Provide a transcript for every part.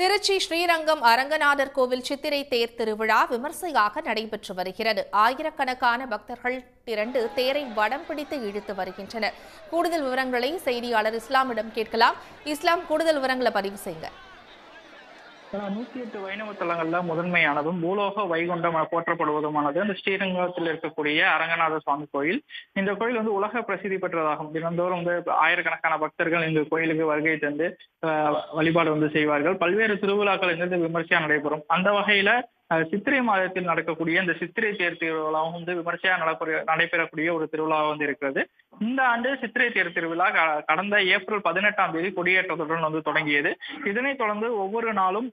திருச்சி ஸ்ரீரங்கம் அரங்கநாதர் கோவில் சித்திரை தேர் திருவிழா விமர்சையாக நடைபெற்று வருகிறது. ஆயிரக்கணக்கான பக்தர்கள் திரண்டு தேரை வடம் பிடித்து இழுத்து வருகின்றனர். கூடுதல் விவரங்களை செய்தியாளர் இஸ்லாமிடம் கேட்கலாம். இஸ்லாம், கூடுதல் விவரங்களை பதிவு செய்யுங்க. 108 வைணவ தலங்கள்ல முதன்மையானதும் பூலோக வைகுண்டம் போற்றப்படுவதுமானது அந்த ஸ்ரீரங்கத்தில் இருக்கக்கூடிய அரங்கநாத சுவாமி கோயில். இந்த கோயில் உலக பிரசித்தி பெற்றதாகும். தினந்தோறும் ஆயிரக்கணக்கான பக்தர்கள் இந்த கோயிலுக்கு வருகை தந்து வழிபாடு செய்வார்கள். பல்வேறு திருவிழாக்கள் விமர்சையா நடைபெறும். அந்த வகையில சித்திரை மாதத்தில் நடக்கக்கூடிய இந்த சித்திரை தேர் திருவிழாவும் விமர்சையா நடைபெறக்கூடிய ஒரு திருவிழா இருக்கிறது. இந்த ஆண்டு சித்திரை தேர் திருவிழா கடந்த ஏப்ரல் 18ஆம் தேதி கொடியேற்றத்துடன் தொடங்கியது. இதனைத் தொடர்ந்து ஒவ்வொரு நாளும்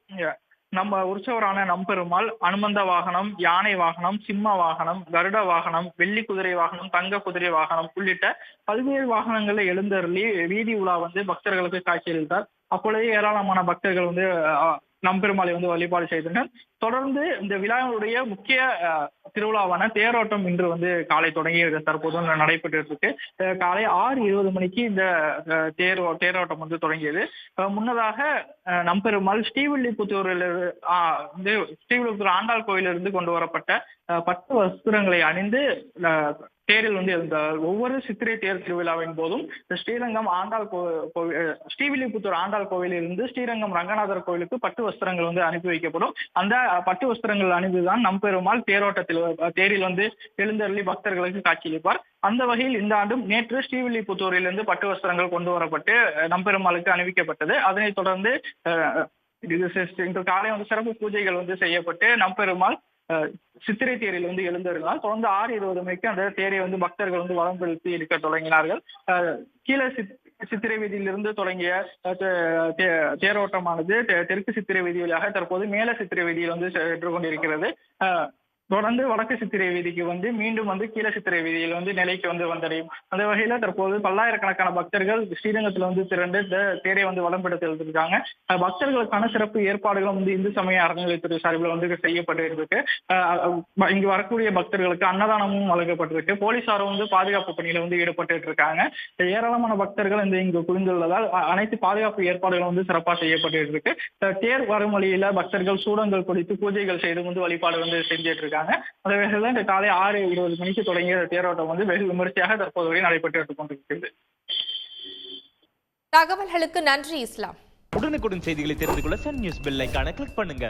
நம்ம உற்சவரான நம்பெருமாள் அனுமந்த வாகனம், யானை வாகனம், சிம்ம வாகனம், கருட வாகனம், வெள்ளி குதிரை வாகனம், தங்க குதிரை வாகனம் உள்ளிட்ட பல்வேறு வாகனங்கள்ல எழுந்தருளி வீதி உலா பக்தர்களுக்கு காட்சியளித்தார். அப்பொழுது ஏராளமான பக்தர்கள் நம்பெருமாளை வழிபாடு செய்தனர். தொடர்ந்து இந்த விழாவுடைய முக்கிய திருவிழாவான தேரோட்டம் இன்று காலை தொடங்கி தற்போது நடைபெற்று இருக்கு. காலை 6:20 மணிக்கு இந்த தேரோட்டம் தொடங்கியது. முன்னதாக நம்பெருமாள் ஸ்ரீவில்லிபுத்தூரில் ஸ்ரீவில்லிபுத்தூர் ஆண்டாள் கோயிலிருந்து கொண்டு வரப்பட்ட பட்டு வஸ்திரங்களை அணிந்து தேரில் எழுந்தார். ஒவ்வொரு சித்திரை தேர் திருவிழாவின் போதும் ஸ்ரீரங்கம் ஆண்டாள் ஸ்ரீவில்லிபுத்தூர் ஆண்டாள் கோவிலிருந்து ஸ்ரீரங்கம் ரங்கநாதர் கோவிலுக்கு பட்டு வஸ்திரங்கள் அனுப்பி வைக்கப்படும். அந்த பட்டு வஸ்திரங்கள் அணிந்துதான் நம்பெருமாள் தேரில் எழுந்தருளி பக்தர்களுக்கு காட்சியளிப்பார். அந்த வகையில் இந்த ஆண்டும் நேற்று ஸ்ரீவில்லிபுத்தூரிலிருந்து பட்டு வஸ்திரங்கள் கொண்டு வரப்பட்டு நம்பெருமாளுக்கு அணிவிக்கப்பட்டது. அதனைத் தொடர்ந்து இன்று காலை சிறப்பு பூஜைகள் செய்யப்பட்டு நம்பெருமாள் சித்திரை தேரில் எழுந்தருளினார். தொடர்ந்து 6:20 மணிக்கு அந்த தேரை பக்தர்கள் வலம் செலுத்தி இருக்க தொடங்கினார்கள். கீழே சித்திரை வீதியிலிருந்து தொடங்கிய தேரோட்டமானது தெற்கு சித்திரை வீதி வழியாக தற்போது மேல சித்திரை வீதியில் சென்று கொண்டிருக்கிறது. தொடர்ந்து வடக்கு சித்திரை வீதிக்கு மீண்டும் கீழ சித்திரை வீதியில் நிலைக்கு வந்தடையும். அந்த வகையில தற்போது பல்லாயிரக்கணக்கான பக்தர்கள் ஸ்ரீரங்கத்தில் திரண்டு தேரை வலம் பிடித்து எழுதிருக்காங்க. பக்தர்களுக்கான சிறப்பு ஏற்பாடுகளும் இந்து சமய அறநிலையத்துறை சார்பில் செய்யப்பட்டு இருக்கு. இங்கு வரக்கூடிய பக்தர்களுக்கு அன்னதானமும் வழங்கப்பட்டிருக்கு. போலீசாரும் பாதுகாப்பு பணியில ஈடுபட்டு இருக்காங்க. ஏராளமான பக்தர்கள் இங்கு குவிந்துள்ளதால் அனைத்து பாதுகாப்பு ஏற்பாடுகளும் சிறப்பாக செய்யப்பட்டு இருக்கு. தேர் வரும் வழியில பக்தர்கள் சூடங்கள் குடித்து பூஜைகள் செய்து வழிபாடு செஞ்சுட்டு இருக்காங்க. அந்த வகையில் இந்த காலை 6:20 மணிக்கு தொடங்கிய தேரோட்டம் வெகு விமர்சையாக தற்போது வரை நடைபெற்று கொண்டிருக்கிறது. தகவல்களுக்கு நன்றி இஸ்லாம். உடனுக்குடன் செய்திகளை தெரிந்து கொள்ள சன் நியூஸ் பெல் ஐகானை கிளிக் பண்ணுங்க.